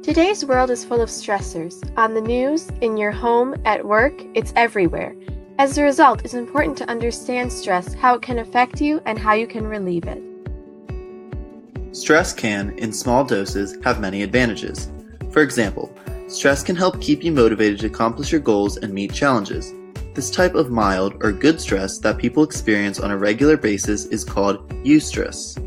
Today's world is full of stressors. On the news, in your home, at work, it's everywhere. As a result, it's important to understand stress, how it can affect you, and how you can relieve it. Stress can, in small doses, have many advantages. For example, stress can help keep you motivated to accomplish your goals and meet challenges. This type of mild or good stress that people experience on a regular basis is called eustress.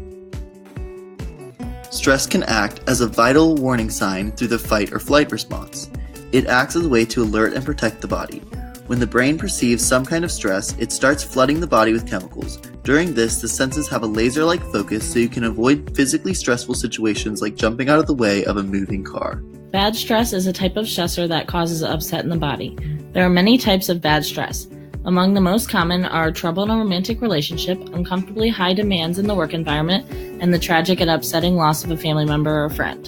Stress can act as a vital warning sign through the fight or flight response. It acts as a way to alert and protect the body. When the brain perceives some kind of stress, it starts flooding the body with chemicals. During this, the senses have a laser-like focus so you can avoid physically stressful situations like jumping out of the way of a moving car. Bad stress is a type of stressor that causes upset in the body. There are many types of bad stress. Among the most common are trouble in a romantic relationship, uncomfortably high demands in the work environment, and the tragic and upsetting loss of a family member or friend.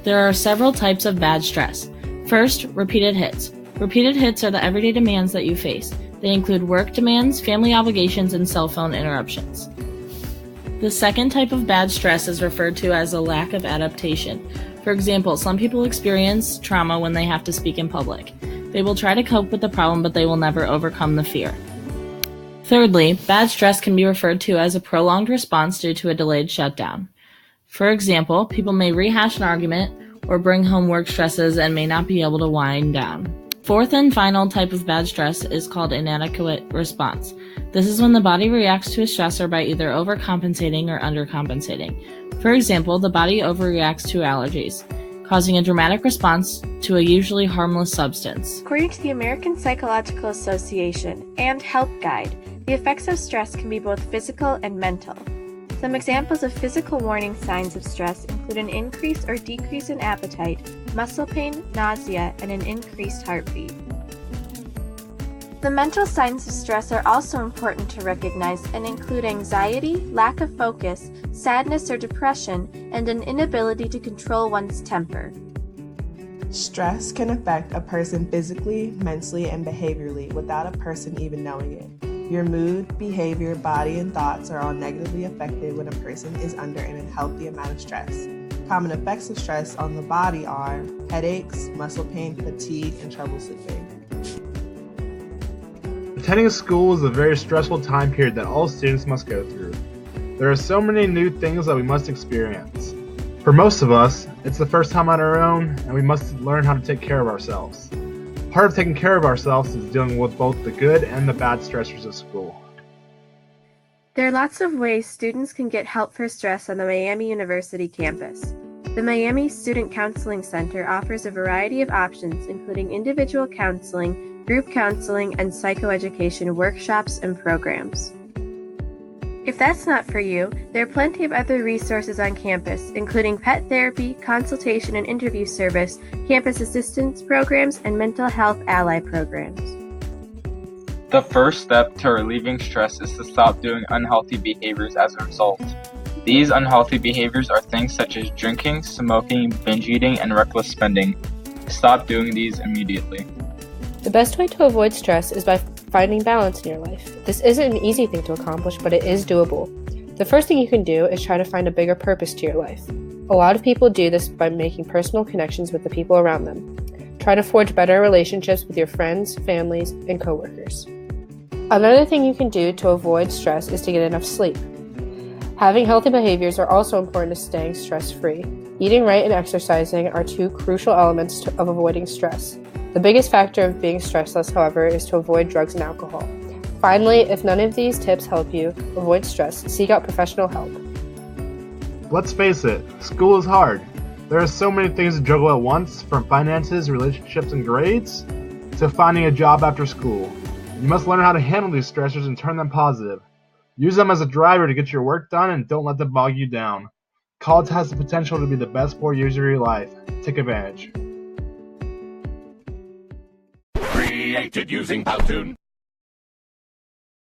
There are several types of bad stress. First, repeated hits. Repeated hits are the everyday demands that you face. They include work demands, family obligations, and cell phone interruptions. The second type of bad stress is referred to as a lack of adaptation. For example, some people experience trauma when they have to speak in public. They will try to cope with the problem, but they will never overcome the fear. Thirdly, bad stress can be referred to as a prolonged response due to a delayed shutdown. For example, people may rehash an argument or bring home work stresses and may not be able to wind down. Fourth and final type of bad stress is called inadequate response. This is when the body reacts to a stressor by either overcompensating or undercompensating. For example, the body overreacts to allergies, causing a dramatic response to a usually harmless substance. According to the American Psychological Association and Help Guide, the effects of stress can be both physical and mental. Some examples of physical warning signs of stress include an increase or decrease in appetite, muscle pain, nausea, and an increased heartbeat. The mental signs of stress are also important to recognize and include anxiety, lack of focus, sadness or depression, and an inability to control one's temper. Stress can affect a person physically, mentally, and behaviorally without a person even knowing it. Your mood, behavior, body, and thoughts are all negatively affected when a person is under an unhealthy amount of stress. Common effects of stress on the body are headaches, muscle pain, fatigue, and trouble sleeping. Attending school is a very stressful time period that all students must go through. There are so many new things that we must experience. For most of us, it's the first time on our own, and we must learn how to take care of ourselves. Part of taking care of ourselves is dealing with both the good and the bad stressors of school. There are lots of ways students can get help for stress on the Miami University campus. The Miami Student Counseling Center offers a variety of options, including individual counseling, group counseling, and psychoeducation workshops and programs. If that's not for you, there are plenty of other resources on campus, including pet therapy, consultation and interview service, campus assistance programs, and mental health ally programs. The first step to relieving stress is to stop doing unhealthy behaviors as a result. These unhealthy behaviors are things such as drinking, smoking, binge eating, and reckless spending. Stop doing these immediately. The best way to avoid stress is by finding balance in your life. This isn't an easy thing to accomplish, but it is doable. The first thing you can do is try to find a bigger purpose to your life. A lot of people do this by making personal connections with the people around them. Try to forge better relationships with your friends, families, and coworkers. Another thing you can do to avoid stress is to get enough sleep. Having healthy behaviors are also important to staying stress-free. Eating right and exercising are two crucial elements of avoiding stress. The biggest factor of being stressless, however, is to avoid drugs and alcohol. Finally, if none of these tips help you avoid stress, seek out professional help. Let's face it, school is hard. There are so many things to juggle at once, from finances, relationships, and grades, to finding a job after school. You must learn how to handle these stressors and turn them positive. Use them as a driver to get your work done and don't let them bog you down. College has the potential to be the best 4 years of your life. Take advantage. Created using Powtoon.